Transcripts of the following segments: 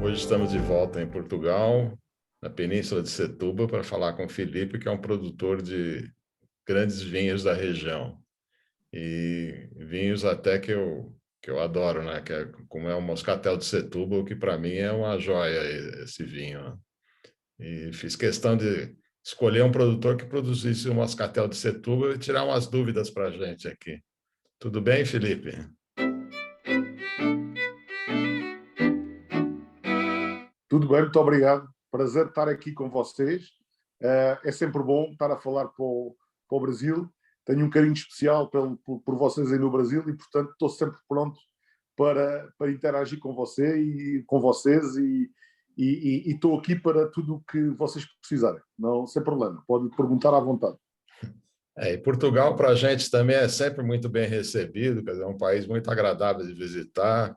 Hoje estamos de volta em Portugal, na Península de Setúbal, para falar com o Felipe, que é um produtor de grandes vinhos da região. E vinhos até que eu adoro, né? Como é o Moscatel de Setúbal, que para mim é uma joia esse vinho, né? E fiz questão de escolher um produtor que produzisse o Moscatel de Setúbal e tirar umas dúvidas para a gente aqui. Tudo bem, Felipe? Tudo bem, muito obrigado. Prazer estar aqui com vocês. É sempre bom estar a falar para o Brasil. Tenho um carinho especial por vocês aí no Brasil e, portanto, estou sempre pronto para interagir com você e com vocês e estou aqui para tudo o que vocês precisarem. Não, sem problema. Pode perguntar à vontade. E Portugal, para a gente, também é sempre muito bem recebido, quer dizer, é um país muito agradável de visitar,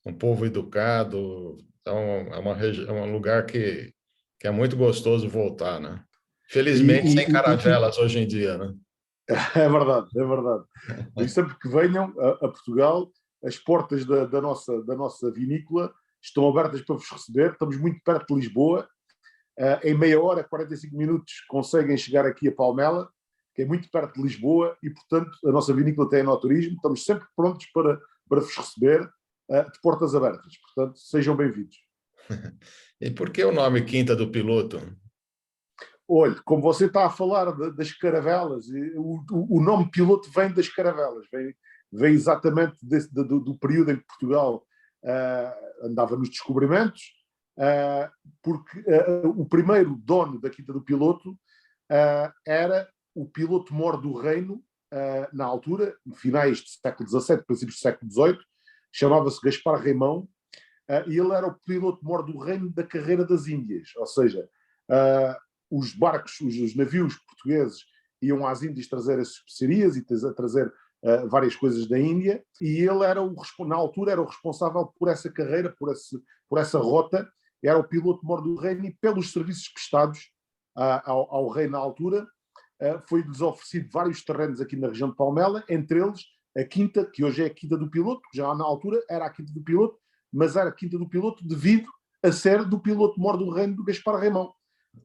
um povo educado, é um lugar que é muito gostoso voltar, né? E, Felizmente, e- sem e- e- caravelas hoje em dia, né? É verdade, é verdade. E sempre que venham a Portugal, as portas da nossa vinícola estão abertas para vos receber. Estamos muito perto de Lisboa. Em meia hora, 45 minutos, conseguem chegar aqui a Palmela, que é muito perto de Lisboa, e, portanto, a nossa vinícola tem enoturismo. Estamos sempre prontos para vos receber, de portas abertas. Portanto, sejam bem-vindos. E por que o nome Quinta do Piloto? Olhe, como você está a falar das caravelas, o nome piloto vem das caravelas, vem exatamente do período em que Portugal andava nos descobrimentos, porque o primeiro dono da Quinta do Piloto era o piloto-mor do reino, na altura, finais do século XVII, princípios do século XVIII, chamava-se Gaspar Raimão, e ele era o piloto-mor do reino da Carreira das Índias, ou seja, os barcos, os navios portugueses iam às Índias trazer as especiarias e trazer várias coisas da Índia, e ele era na altura era o responsável por essa carreira, por essa rota, era o piloto-mor do reino, e pelos serviços prestados ao rei na altura, foi-lhes oferecido vários terrenos aqui na região de Palmela, entre eles a Quinta, que hoje é a Quinta do Piloto, que já na altura era a Quinta do Piloto, mas era a Quinta do Piloto devido a ser do piloto-mor do reino do Gaspar Raimão.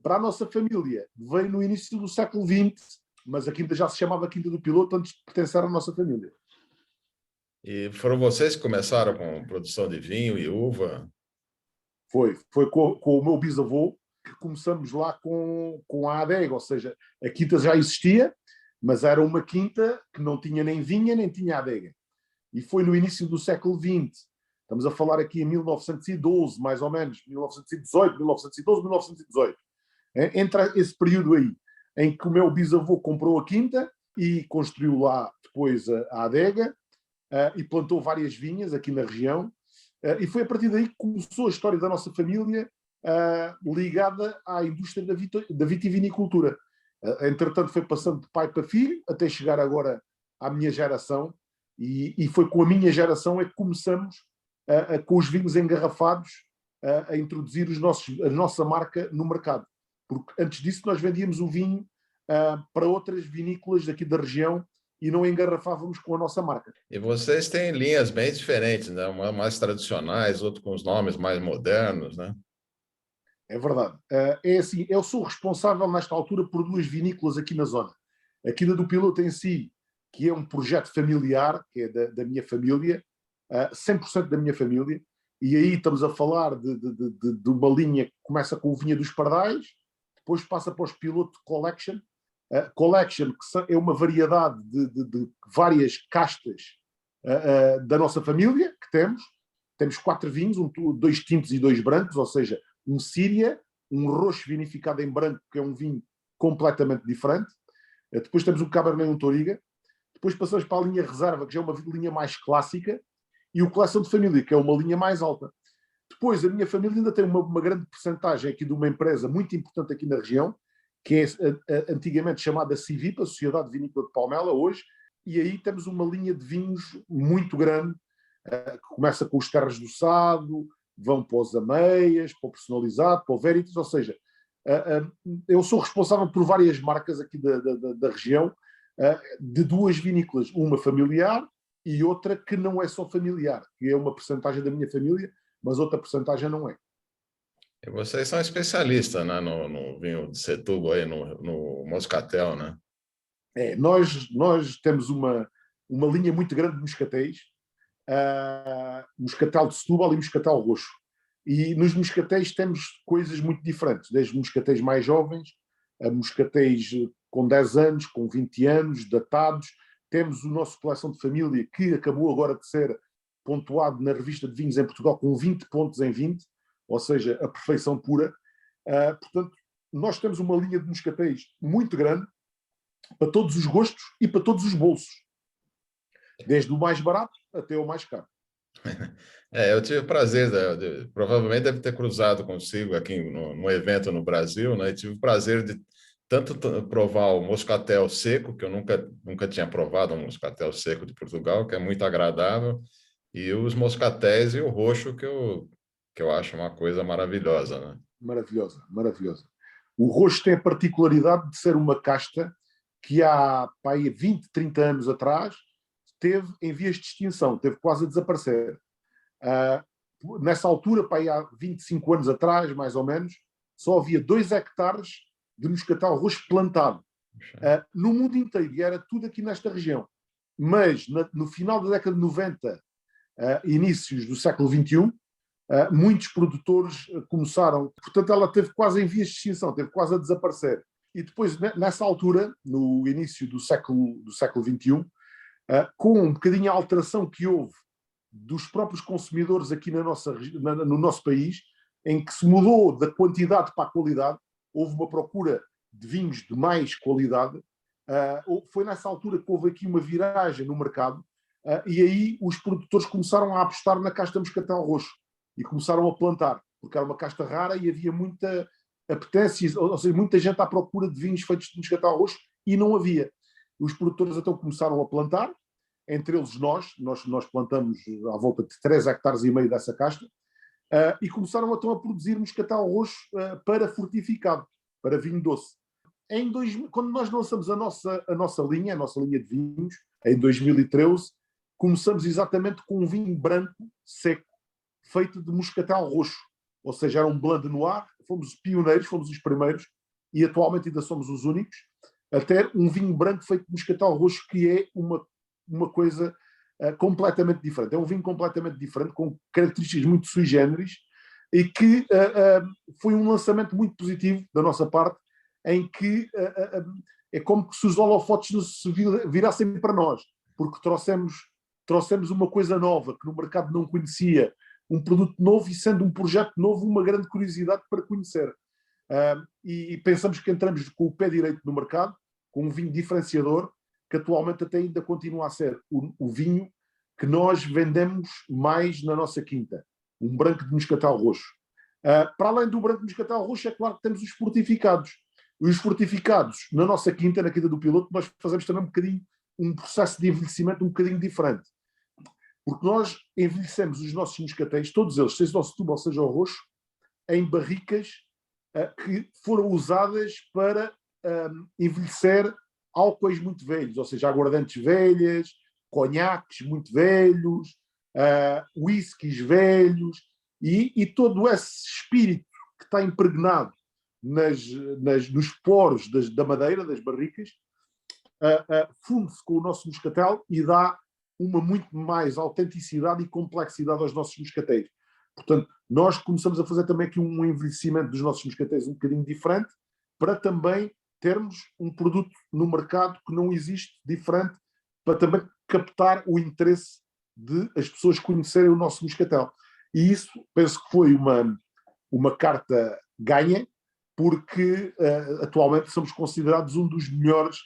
Para a nossa família, veio no início do século XX, mas a Quinta já se chamava Quinta do Piloto antes de pertencer à nossa família. E foram vocês que começaram com produção de vinho e uva? Foi com o meu bisavô que começamos lá com a adega, ou seja, a quinta já existia, mas era uma quinta que não tinha nem vinha, nem tinha adega. E foi no início do século XX, estamos a falar aqui em 1912, mais ou menos, 1918, 1912, 1918. Entre esse período aí, em que o meu bisavô comprou a quinta e construiu lá depois a adega, e plantou várias vinhas aqui na região, e foi a partir daí que começou a história da nossa família ligada à indústria da vitivinicultura. Entretanto, foi passando de pai para filho, até chegar agora à minha geração, e foi com a minha geração é que começamos, com os vinhos engarrafados, a introduzir a nossa marca no mercado. Porque antes disso nós vendíamos o vinho para outras vinícolas daqui da região e não engarrafávamos com a nossa marca. E vocês têm linhas bem diferentes, né? Uma mais tradicionais, outra com os nomes mais modernos, né? É verdade. É assim, eu sou responsável nesta altura por duas vinícolas aqui na zona. A Quinta do Piloto em si, que é um projeto familiar, que é da minha família, 100% da minha família, e aí estamos a falar de uma linha que começa com o Vinha dos Pardais, depois passa para os Piloto Collection, Collection, que é uma variedade de várias castas da nossa família, que temos 4 vinhos, 2 tintos e 2 brancos, ou seja, um Síria, um roxo vinificado em branco, que é um vinho completamente diferente. Depois temos o Cabernet e um Touriga. Depois passamos para a linha Reserva, que já é uma linha mais clássica, e o Coleção de Família, que é uma linha mais alta. Depois, a minha família ainda tem uma grande percentagem aqui de uma empresa muito importante aqui na região, que é antigamente chamada Civipa, Sociedade Vinícola de Palmela, hoje, e aí temos uma linha de vinhos muito grande, que começa com os Terras do Sado, vão para os Ameias, para o Personalizado, para o Veritas, ou seja, eu sou responsável por várias marcas aqui da região, de duas vinícolas, uma familiar e outra que não é só familiar, que é uma percentagem da minha família, mas outra percentagem não é. E vocês são especialistas, né, no vinho de Setúbal, aí, no Moscatel, né? Nós temos uma linha muito grande de moscatéis, moscatel de Setúbal e moscatel roxo. E nos moscatéis temos coisas muito diferentes, desde moscatéis mais jovens, a moscatéis com 10 anos, com 20 anos, datados. Temos o nosso coleção de família, que acabou agora de ser pontuado na revista de vinhos em Portugal com 20 pontos em 20, ou seja, a perfeição pura. Portanto, nós temos uma linha de moscatéis muito grande, para todos os gostos e para todos os bolsos, desde o mais barato até o mais caro. Eu tive o prazer, provavelmente deve ter cruzado consigo aqui no evento no Brasil, né? E tive o prazer de tanto provar o moscatel seco, que eu nunca tinha provado um moscatel seco de Portugal, que é muito agradável, e os moscatéis e o roxo, que eu acho uma coisa maravilhosa, né? Maravilhosa, maravilhosa. O roxo tem a particularidade de ser uma casta que há 20, 30 anos atrás esteve em vias de extinção, teve quase a desaparecer. Nessa altura, há 25 anos atrás, mais ou menos, só havia 2 hectares de moscatel roxo plantado no mundo inteiro, e era tudo aqui nesta região. Mas no final da década de 90, inícios do século XXI, muitos produtores começaram, portanto ela teve quase em vias de extinção, teve quase a desaparecer. E depois, nessa altura, no início do século XXI, com um bocadinho a alteração que houve dos próprios consumidores aqui no nosso país, em que se mudou da quantidade para a qualidade, houve uma procura de vinhos de mais qualidade, foi nessa altura que houve aqui uma viragem no mercado, e aí os produtores começaram a apostar na casta moscatel roxo e começaram a plantar, porque era uma casta rara e havia muita apetência, ou seja, muita gente à procura de vinhos feitos de moscatel roxo e não havia. Os produtores então começaram a plantar, entre eles nós plantamos à volta de 3,5 hectares dessa casta, e começaram então a produzir moscatel roxo para fortificado, para vinho doce. Quando nós lançamos a nossa linha de vinhos, em 2013, começamos exatamente com um vinho branco, seco, feito de moscatel roxo, ou seja, era um Blanc de Noir. Fomos os pioneiros, fomos os primeiros, e atualmente ainda somos os únicos, a ter um vinho branco feito de moscatel roxo, que é uma coisa completamente diferente. É um vinho completamente diferente, com características muito sui generis, e que foi um lançamento muito positivo da nossa parte, em que é como se os holofotes se virassem para nós, porque trouxemos uma coisa nova que no mercado não conhecia, um produto novo, e sendo um projeto novo, uma grande curiosidade para conhecer. E pensamos que entramos com o pé direito no mercado, com um vinho diferenciador, que atualmente até ainda continua a ser o vinho que nós vendemos mais na nossa quinta, um branco de moscatel roxo. Para além do branco de moscatel roxo, é claro que temos os fortificados. Os fortificados, na nossa quinta, na Quinta do Piloto, nós fazemos também um processo de envelhecimento um bocadinho diferente. Porque nós envelhecemos os nossos moscatéis, todos eles, seja o Setúbal, seja o roxo, em barricas que foram usadas para envelhecer álcoois muito velhos, ou seja, aguardentes velhas, conhaques muito velhos, whiskies velhos, e todo esse espírito que está impregnado nos poros da madeira, das barricas, funde-se com o nosso moscatel e dá uma muito mais autenticidade e complexidade aos nossos moscatéis. Portanto, nós começamos a fazer também aqui um envelhecimento dos nossos moscatéis um bocadinho diferente, para também termos um produto no mercado que não existe, diferente, para também captar o interesse de as pessoas conhecerem o nosso moscatel. E isso, penso que foi uma carta ganha, porque atualmente somos considerados um dos melhores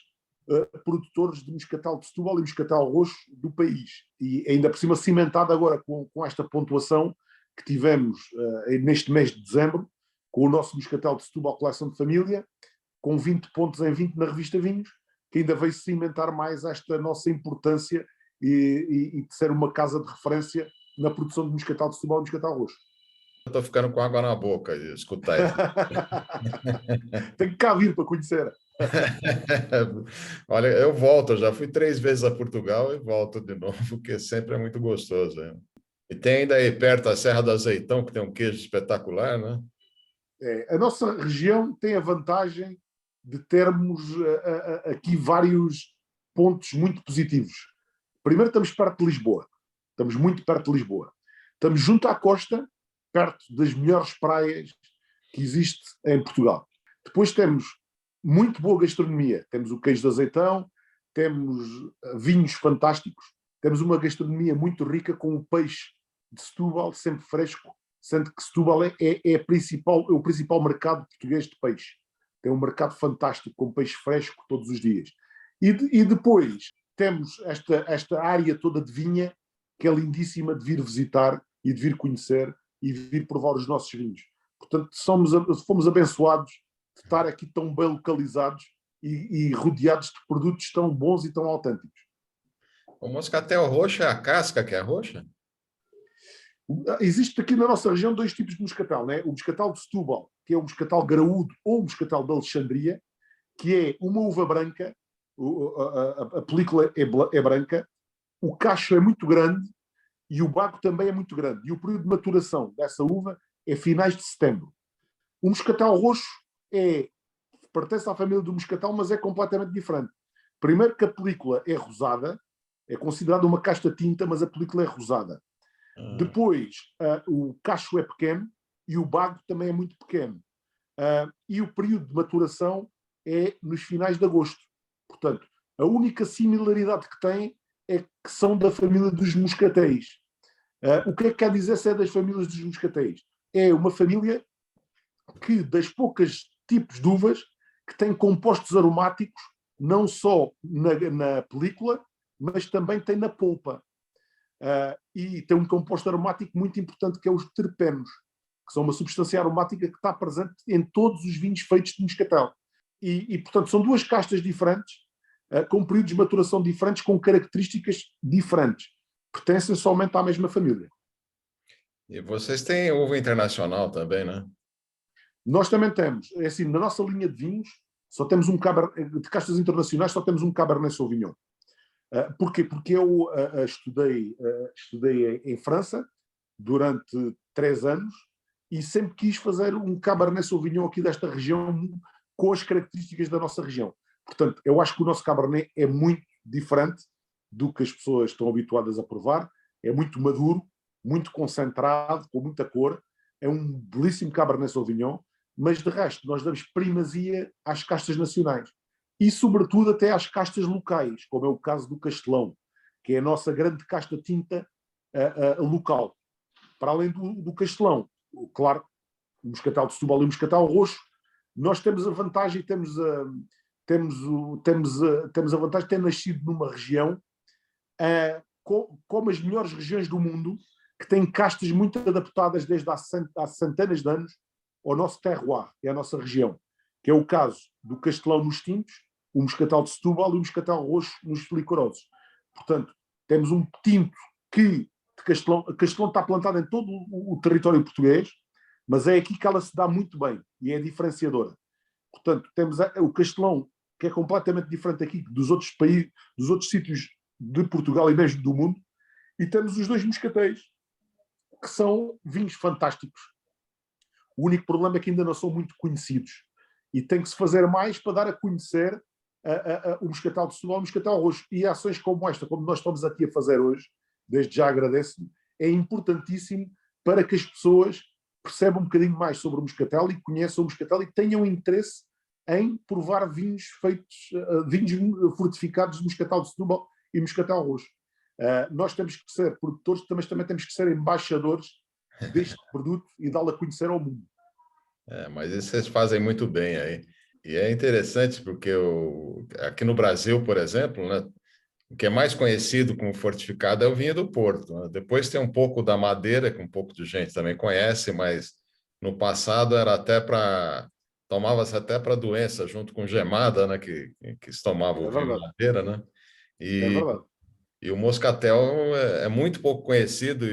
produtores de moscatel de Setúbal e moscatel roxo do país. E ainda por cima cimentado agora com esta pontuação que tivemos neste mês de dezembro, com o nosso moscatel de Setúbal Coleção de Família, com 20 pontos em 20 na revista Vinhos, que ainda veio cimentar mais esta nossa importância e de ser uma casa de referência na produção de moscatel de Setúbal e moscatel roxo. Estou ficando com água na boca de escutar isso. Tem que cá vir para conhecer. Olha, eu volto, eu já fui 3 vezes a Portugal e volto de novo, porque sempre é muito gostoso. Hein? E tem ainda aí perto a Serra do Azeitão, que tem um queijo espetacular, né? A nossa região tem a vantagem de termos aqui vários pontos muito positivos. Primeiro, estamos perto de Lisboa. Estamos muito perto de Lisboa. Estamos junto à costa, perto das melhores praias que existe em Portugal. Depois temos muito boa gastronomia. Temos o queijo de azeitão, temos vinhos fantásticos, temos uma gastronomia muito rica com o peixe de Setúbal, sempre fresco, sendo que Setúbal é o principal mercado português de peixe. Tem um mercado fantástico com peixe fresco todos os dias. E depois temos esta área toda de vinha, que é lindíssima de vir visitar e de vir conhecer e de vir provar os nossos vinhos. Portanto, fomos abençoados de estar aqui tão bem localizados e rodeados de produtos tão bons e tão autênticos. O moscatel roxo é a casca que é roxa? Existe aqui na nossa região dois tipos de moscatel, né? O moscatel de Setúbal, que é o moscatel graúdo, ou o moscatel de Alexandria, que é uma uva branca, a película é branca, o cacho é muito grande e o bago também é muito grande. E o período de maturação dessa uva é finais de setembro. O moscatel roxo pertence à família do moscatel, mas é completamente diferente. Primeiro que a película é rosada, é considerada uma casta tinta, mas a película é rosada. Depois, o cacho é pequeno e o bago também é muito pequeno. E o período de maturação é nos finais de agosto. Portanto, a única similaridade que têm é que são da família dos moscatéis. O que é que quer dizer ser das famílias dos moscatéis? É uma família que, das poucas tipos de uvas, que tem compostos aromáticos, não só na película, mas também tem na polpa. E tem um composto aromático muito importante, que é os terpenos, que são uma substância aromática que está presente em todos os vinhos feitos de moscatel. Portanto, são duas castas diferentes, com períodos de maturação diferentes, com características diferentes. Pertencem somente à mesma família. E vocês têm uva internacional também, né? Nós também temos, assim, na nossa linha de vinhos, só temos de castas internacionais, só temos um Cabernet Sauvignon. Porquê? Porque eu estudei em França durante 3 anos e sempre quis fazer um Cabernet Sauvignon aqui desta região com as características da nossa região. Portanto, eu acho que o nosso Cabernet é muito diferente do que as pessoas estão habituadas a provar. É muito maduro, muito concentrado, com muita cor. É um belíssimo Cabernet Sauvignon, mas de resto nós damos primazia às castas nacionais. E, sobretudo, até às castas locais, como é o caso do Castelão, que é a nossa grande casta tinta local. Para além do Castelão, claro, o moscatel de Setúbal e o moscatel roxo, nós temos a vantagem, temos a vantagem de ter nascido numa região como as melhores regiões do mundo, que têm castas muito adaptadas desde há centenas de anos ao nosso terroir, que é a nossa região, que é o caso do Castelão nos tintos, o moscatel de Setúbal e o moscatel roxo nos licorosos. Portanto, temos um tinto que Castelão está plantado em todo o território português, mas é aqui que ela se dá muito bem e é diferenciadora. Portanto, temos o Castelão, que é completamente diferente aqui dos outros países, dos outros sítios de Portugal e mesmo do mundo, e temos os dois moscatéis, que são vinhos fantásticos. O único problema é que ainda não são muito conhecidos e tem que se fazer mais para dar a conhecer o moscatel de Setúbal e o moscatel roxo. E ações como esta, como nós estamos aqui a fazer hoje, desde já agradeço-me, é importantíssimo para que as pessoas percebam um bocadinho mais sobre o moscatel e conheçam o moscatel e tenham interesse em provar vinhos vinhos fortificados de moscatel de Setúbal e moscatel roxo. Nós temos que ser produtores, mas também temos que ser embaixadores deste produto e dá-lo a conhecer ao mundo. Mas isso vocês fazem muito bem aí. E é interessante porque aqui no Brasil, por exemplo, né, o que é mais conhecido como fortificado é o vinho do Porto, né? Depois tem um pouco da Madeira, que um pouco de gente também conhece, mas no passado era até tomava-se até para doença, junto com gemada, né, que se tomava o vinho Madeira, né? É verdade. E o moscatel é muito pouco conhecido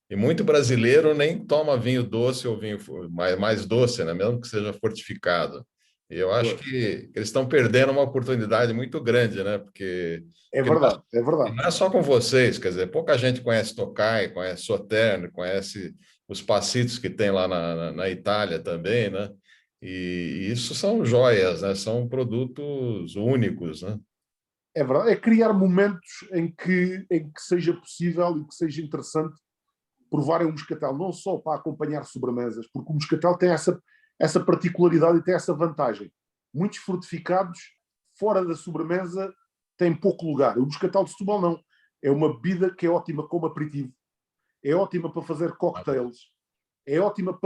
e muito brasileiro nem toma vinho doce ou vinho mais doce, né? Mesmo que seja fortificado. E eu acho que eles estão perdendo uma oportunidade muito grande, né? Porque é verdade, é verdade. Não é só com vocês, quer dizer, pouca gente conhece Tokai, conhece Sauternes, conhece os passitos que tem lá na Itália também, né? E isso são joias, né? São produtos únicos, né? É verdade, é criar momentos em que seja possível e que seja interessante provarem o moscatel, não só para acompanhar sobremesas, porque o moscatel tem essa particularidade e tem essa vantagem. Muitos fortificados, fora da sobremesa, têm pouco lugar. O moscatel de Setúbal não. É uma bebida que é ótima como aperitivo, é ótima para fazer cocktails, é ótima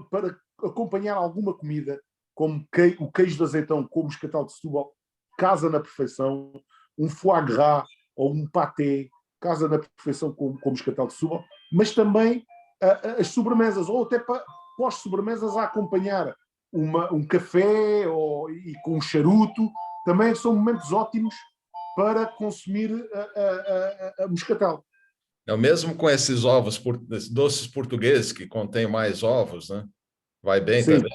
para acompanhar alguma comida, como o queijo de azeitão com o moscatel de Setúbal, casa na perfeição, um foie gras ou um pâté, casa na perfeição com o moscatel de Setúbal, mas também as sobremesas, ou até pós-sobremesas a acompanhar um café e com um charuto, também são momentos ótimos para consumir a moscatel. É o mesmo com esses ovos, esses doces portugueses que contêm mais ovos, né? Vai bem Sim, também.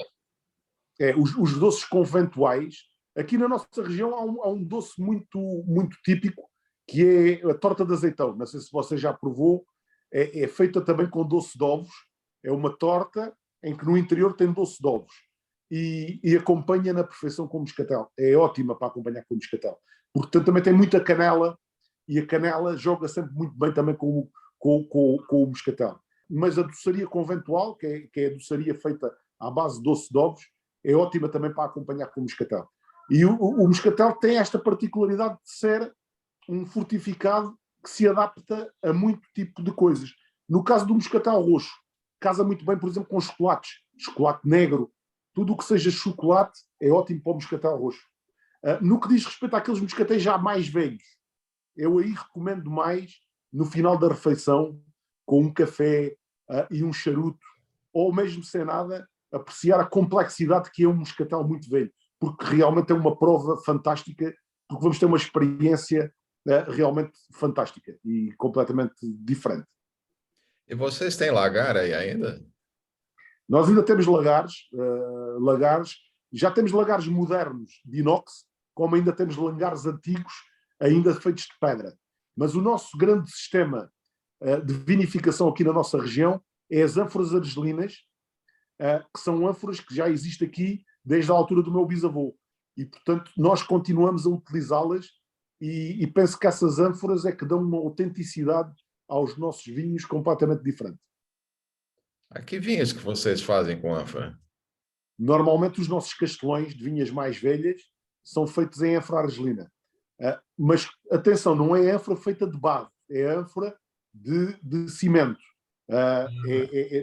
os doces conventuais. Aqui na nossa região há um doce muito típico, que é a torta de azeitão. Não sei se você já provou, é feita também com doce de ovos. É uma torta em que no interior tem doce de ovos. E acompanha na perfeição com moscatel. É ótima para acompanhar com moscatel. Portanto, também tem muita canela, e a canela joga sempre muito bem também com o moscatel. Mas a doçaria conventual, que é a doçaria feita à base de doce de ovos, é ótima também para acompanhar com o moscatel. E o moscatel tem esta particularidade de ser um fortificado que se adapta a muito tipo de coisas. No caso do moscatel roxo, casa muito bem, por exemplo, com chocolates, chocolate negro, tudo o que seja chocolate é ótimo para o moscatel roxo. No que diz respeito àqueles moscatéis já mais velhos, eu aí recomendo mais no final da refeição, com um café e um charuto, ou mesmo sem nada, apreciar a complexidade que é um moscatel muito velho, porque realmente é uma prova fantástica, porque vamos ter uma experiência realmente fantástica e completamente diferente. E vocês têm lagar aí ainda? Nós ainda temos lagares, já temos lagares modernos de inox, como ainda temos lagares antigos, ainda feitos de pedra. Mas o nosso grande sistema de vinificação aqui na nossa região é as ânforas argelinas, que são ânforas que já existem aqui desde a altura do meu bisavô. E, portanto, nós continuamos a utilizá-las e penso que essas ânforas é que dão uma autenticidade aos nossos vinhos completamente diferente. Que vinhos que vocês fazem com ânfora? Normalmente os nossos castelões de vinhas mais velhas são feitos em ânfora argelina. Mas, atenção, não é ânfora feita de barro, é ânfora de cimento.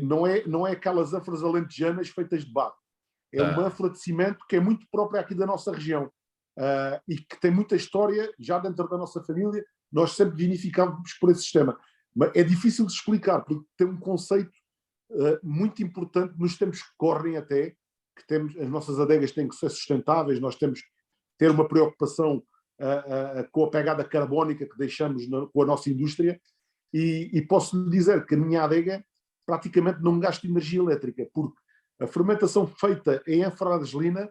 Não é aquelas ânforas alentejanas feitas de barro. É uma Tá. ânfora de cimento que é muito própria aqui da nossa região e que tem muita história já dentro da nossa família. Nós sempre vinificávamos por esse sistema. Mas é difícil de explicar, porque tem um conceito muito importante nos tempos que correm até, que temos, as nossas adegas têm que ser sustentáveis, nós temos que ter uma preocupação com a pegada carbónica que deixamos com a nossa indústria e posso lhe dizer que a minha adega praticamente não gasta energia elétrica, porque a fermentação feita em ânfora argelina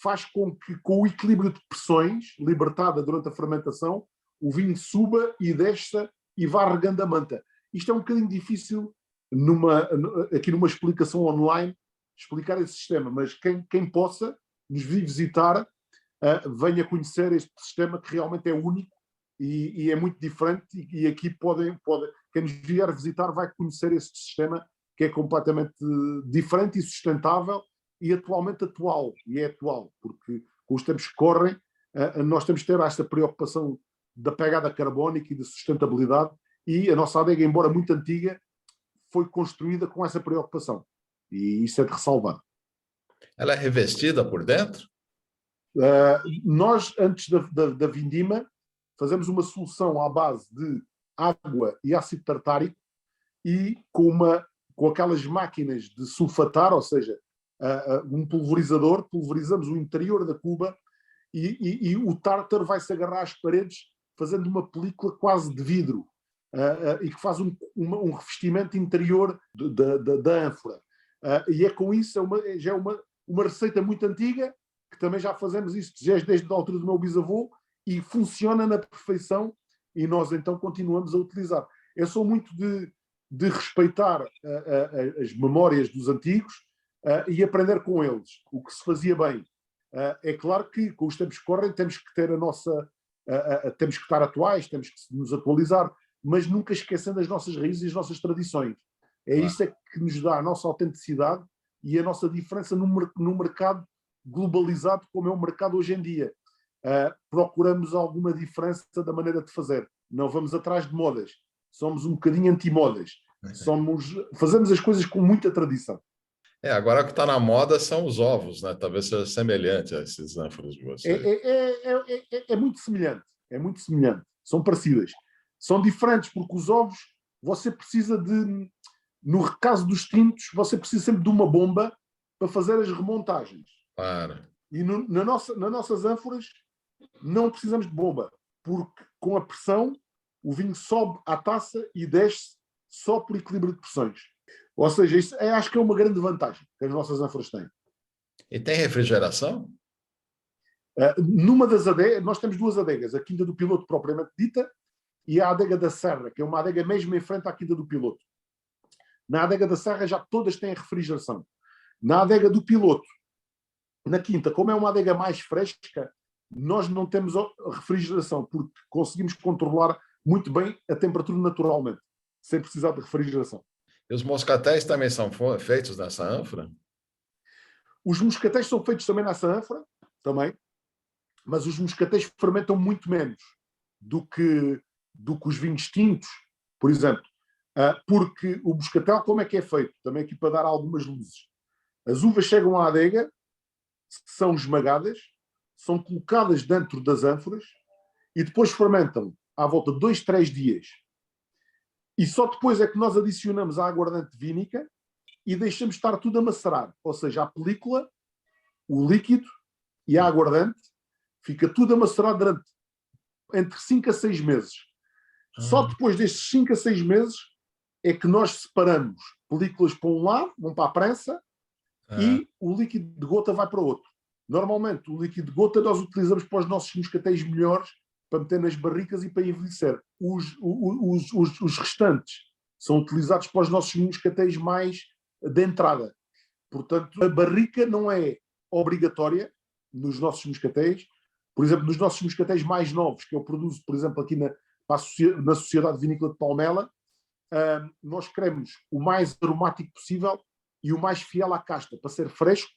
faz com que, com o equilíbrio de pressões libertada durante a fermentação, o vinho suba e desça e vá regando a manta. Isto é um bocadinho difícil aqui numa explicação online, explicar esse sistema, mas quem possa nos vir visitar, venha conhecer este sistema que realmente é único e é muito diferente e aqui quem nos vier visitar vai conhecer este sistema que é completamente diferente e sustentável e atualmente atual, e é atual, porque com os tempos que correm, nós temos que ter esta preocupação da pegada carbónica e da sustentabilidade e a nossa adega, embora muito antiga, foi construída com essa preocupação. E isso é de ressalvar. Ela é revestida por dentro? Nós, antes da vindima, fazemos uma solução à base de água e ácido tartárico e com aquelas máquinas de sulfatar, ou seja, um pulverizador, pulverizamos o interior da cuba e o tártaro vai-se agarrar às paredes fazendo uma película quase de vidro e que faz um revestimento interior da ânfora. E é com isso, já é uma receita muito antiga, que também já fazemos isso desde a altura do meu bisavô, e funciona na perfeição, e nós então continuamos a utilizar. Eu sou muito de respeitar as memórias dos antigos e aprender com eles, o que se fazia bem. É claro que, com os tempos que correm, temos que ter temos que estar atuais, temos que nos atualizar, mas nunca esquecendo as nossas raízes e as nossas tradições. Isso é que nos dá a nossa autenticidade e a nossa diferença num mercado globalizado como é o mercado hoje em dia. Procuramos alguma diferença da maneira de fazer. Não vamos atrás de modas. Somos um bocadinho anti-modas. Fazemos as coisas com muita tradição. Agora o que está na moda são os ovos, né? Talvez seja semelhante a esses ânforas de vocês. É muito semelhante. É muito semelhante. São parecidas. São diferentes porque os ovos, você precisa de... No caso dos tintos, você precisa sempre de uma bomba para fazer as remontagens. Claro. E nas nossas ânforas não precisamos de bomba, porque com a pressão o vinho sobe à taça e desce só por equilíbrio de pressões. Ou seja, isso acho que é uma grande vantagem que as nossas ânforas têm. E tem refrigeração? Numa das adegas, nós temos duas adegas, a Quinta do Piloto propriamente dita e a adega da Serra, que é uma adega mesmo em frente à Quinta do Piloto. Na adega da Serra já todas têm refrigeração. Na adega do Piloto, na Quinta, como é uma adega mais fresca, nós não temos refrigeração, porque conseguimos controlar muito bem a temperatura naturalmente, sem precisar de refrigeração. E os moscatéis também são feitos nessa ânfora? Os moscatéis são feitos também nessa ânfora, também, mas os moscatéis fermentam muito menos do que os vinhos tintos, por exemplo. Porque o moscatel, como é que é feito? Também aqui para dar algumas luzes. As uvas chegam à adega, são esmagadas, são colocadas dentro das ânforas e depois fermentam à volta de 2, 3 dias. E só depois é que nós adicionamos a aguardente vínica e deixamos estar tudo a macerar. Ou seja, a película, o líquido e a aguardente fica tudo a macerar durante entre 5 a 6 meses. Só depois destes 5 a 6 meses é que nós separamos películas para um lado, vão para a prensa, e o líquido de gota vai para o outro. Normalmente, o líquido de gota nós utilizamos para os nossos moscatéis melhores, para meter nas barricas e para envelhecer. Os restantes são utilizados para os nossos moscatéis mais de entrada. Portanto, a barrica não é obrigatória nos nossos moscatéis. Por exemplo, nos nossos moscatéis mais novos, que eu produzo, por exemplo, aqui na Sociedade Vinícola de Palmela, nós queremos o mais aromático possível e o mais fiel à casta, para ser fresco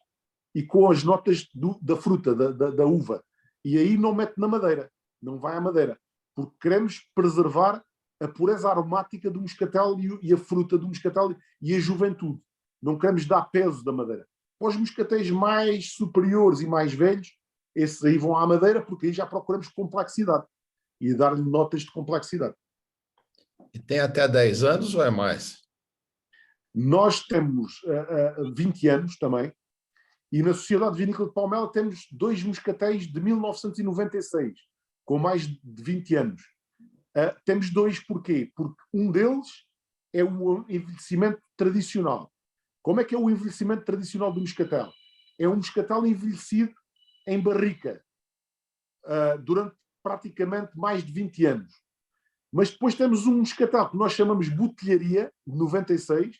e com as notas da fruta, da uva. E aí não mete na madeira, não vai à madeira, porque queremos preservar a pureza aromática do moscatel e a fruta do moscatel e a juventude. Não queremos dar peso da madeira. Para os moscatéis mais superiores e mais velhos, esses aí vão à madeira, porque aí já procuramos complexidade e dar-lhe notas de complexidade. E tem até 10 anos ou é mais? Nós temos 20 anos também, e na Sociedade Vinícola de Palmela temos 2 moscatéis de 1996, com mais de 20 anos. Temos 2 porquê? Porque um deles é o envelhecimento tradicional. Como é que é o envelhecimento tradicional do moscatel? É um moscatel envelhecido em barrica durante praticamente mais de 20 anos. Mas depois temos um moscatel que nós chamamos botelharia, de 96,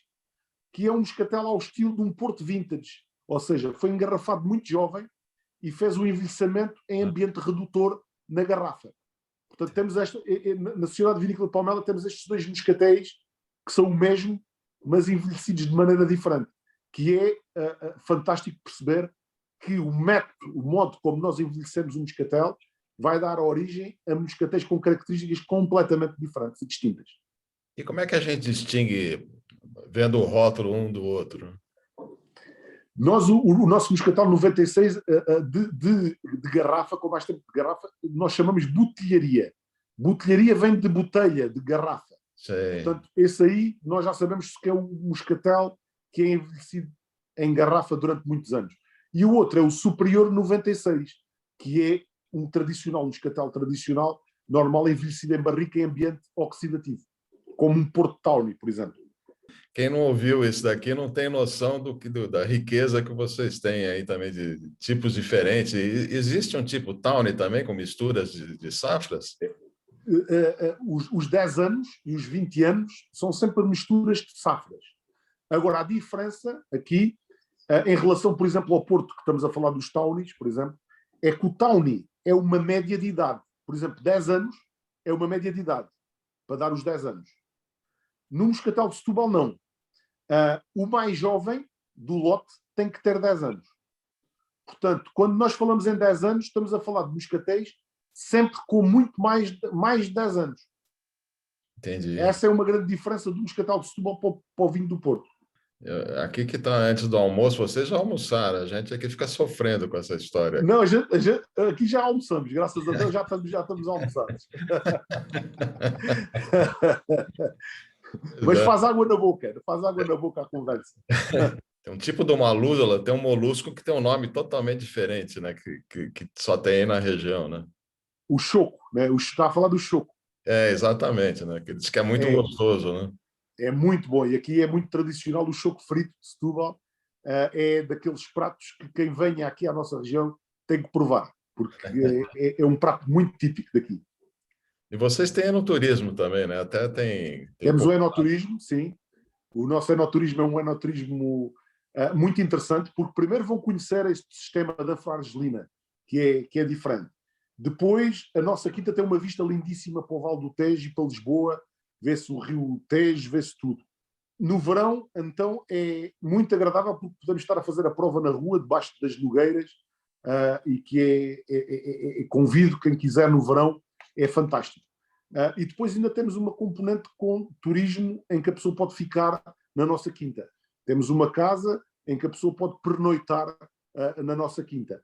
que é um moscatel ao estilo de um Porto Vintage. Ou seja, foi engarrafado muito jovem e fez o envelhecimento em ambiente redutor na garrafa. Portanto, temos na Sociedade Vinícola de Palmela temos estes 2 moscatéis que são o mesmo, mas envelhecidos de maneira diferente. Que é fantástico perceber que o modo como nós envelhecemos um moscatel vai dar origem a moscatéis com características completamente diferentes e distintas. E como é que a gente distingue, vendo o rótulo um do outro? Nós, o nosso moscatel 96 de garrafa, com mais tempo de garrafa, nós chamamos botelharia. Botelharia vem de botelha, de garrafa. Sei. Portanto, esse aí nós já sabemos que é um moscatel que é envelhecido em garrafa durante muitos anos. E o outro é o Superior 96, que é um moscatel tradicional, normal, envelhecido em barrica em ambiente oxidativo, como um Porto Tawny, por exemplo. Quem não ouviu isso daqui não tem noção da riqueza que vocês têm aí também, de tipos diferentes. E existe um tipo Tawny também, com misturas de safras? os 10 anos e os 20 anos são sempre misturas de safras. Agora, a diferença aqui, em relação, por exemplo, ao Porto, que estamos a falar dos Tawnies, por exemplo, é que o Tawny é uma média de idade. Por exemplo, 10 anos é uma média de idade, para dar os 10 anos. No Moscatel de Setúbal, não. O mais jovem do lote tem que ter 10 anos. Portanto, quando nós falamos em 10 anos, estamos a falar de moscatéis sempre com muito mais de 10 anos. Entendi. Essa é uma grande diferença do Moscatel de Setúbal para o vinho do Porto. Aqui que está antes do almoço, vocês já almoçaram, a gente aqui fica sofrendo com essa história. Não, aqui já almoçamos, graças a Deus já estamos almoçados. Mas faz água na boca a conversa. Tem um tipo de uma lúdula, tem um molusco que tem um nome totalmente diferente, né? Que só tem aí na região, né? O choco, né? Está a falar do choco. Exatamente, né? Que diz que é muito gostoso, né? É muito bom. E aqui é muito tradicional o choco frito de Setúbal. É daqueles pratos que quem venha aqui à nossa região tem que provar, porque é um prato muito típico daqui. E vocês têm enoturismo também, né? Até Temos o enoturismo, sim. O nosso enoturismo é um enoturismo muito interessante, porque primeiro vão conhecer este sistema da Argelina, que é diferente. Depois, a nossa quinta tem uma vista lindíssima para o Vale do Tejo e para Lisboa, vê-se o rio Tejo, vê-se tudo. No verão, então, é muito agradável porque podemos estar a fazer a prova na rua, debaixo das nogueiras, e que convido quem quiser no verão, é fantástico. E depois ainda temos uma componente com turismo em que a pessoa pode ficar na nossa quinta. Temos uma casa em que a pessoa pode pernoitar na nossa quinta.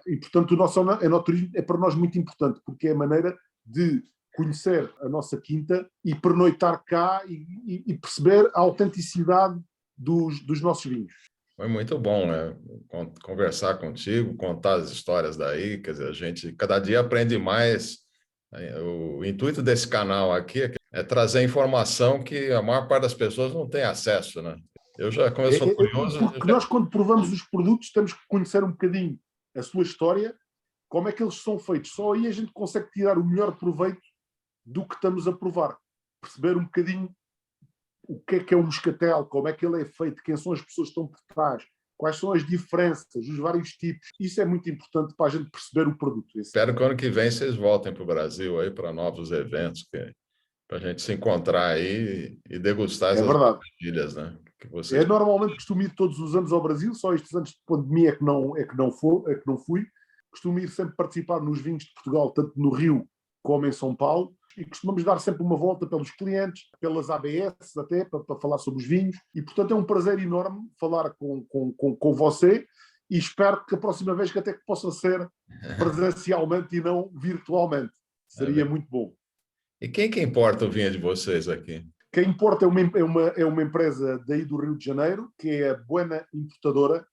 E, portanto, o nosso enoturismo é para nós muito importante, porque é a maneira de conhecer a nossa quinta e pernoitar cá e perceber a autenticidade dos nossos vinhos. Foi muito bom, né? Conversar contigo, contar as histórias daí, quer dizer, a gente cada dia aprende mais. O intuito desse canal aqui é trazer informação que a maior parte das pessoas não tem acesso, né? Como eu sou curioso... Porque nós, quando provamos os produtos, temos que conhecer um bocadinho a sua história, como é que eles são feitos. Só aí a gente consegue tirar o melhor proveito do que estamos a provar. Perceber um bocadinho o que é um moscatel, como é que ele é feito, quem são as pessoas que estão por trás, quais são as diferenças, os vários tipos. Isso é muito importante para a gente perceber o produto. Espero que ano que vem vocês voltem para o Brasil aí para novos eventos, para a gente se encontrar aí e degustar essas maravilhas, né? Que vocês... Normalmente costumo ir todos os anos ao Brasil, só estes anos de pandemia é que não fui. Costumo ir sempre participar nos vinhos de Portugal, tanto no Rio como em São Paulo, e costumamos dar sempre uma volta pelos clientes, pelas ABS até, para falar sobre os vinhos, e portanto é um prazer enorme falar com você, e espero que a próxima vez que até que possa ser presencialmente e não virtualmente. Seria muito bom. E quem que importa o vinho de vocês aqui? Quem importa é uma empresa daí do Rio de Janeiro, que é a Buena Importadora,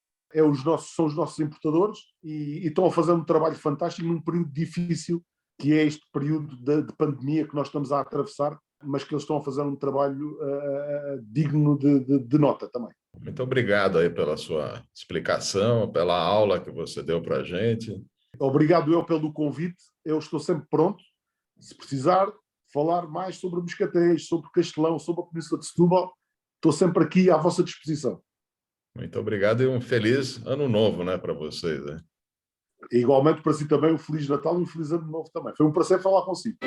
são os nossos importadores, e estão a fazer um trabalho fantástico num período difícil, que é este período de pandemia que nós estamos a atravessar, mas que eles estão a fazer um trabalho digno de nota também. Muito obrigado aí pela sua explicação, pela aula que você deu para a gente. Obrigado eu pelo convite, eu estou sempre pronto, se precisar falar mais sobre moscatéis, sobre Castelão, sobre a Península de Setúbal, estou sempre aqui à vossa disposição. Muito obrigado e um feliz ano novo, né, para vocês. Né? E igualmente para si também um Feliz Natal e um Feliz Ano Novo também. Foi um prazer falar consigo.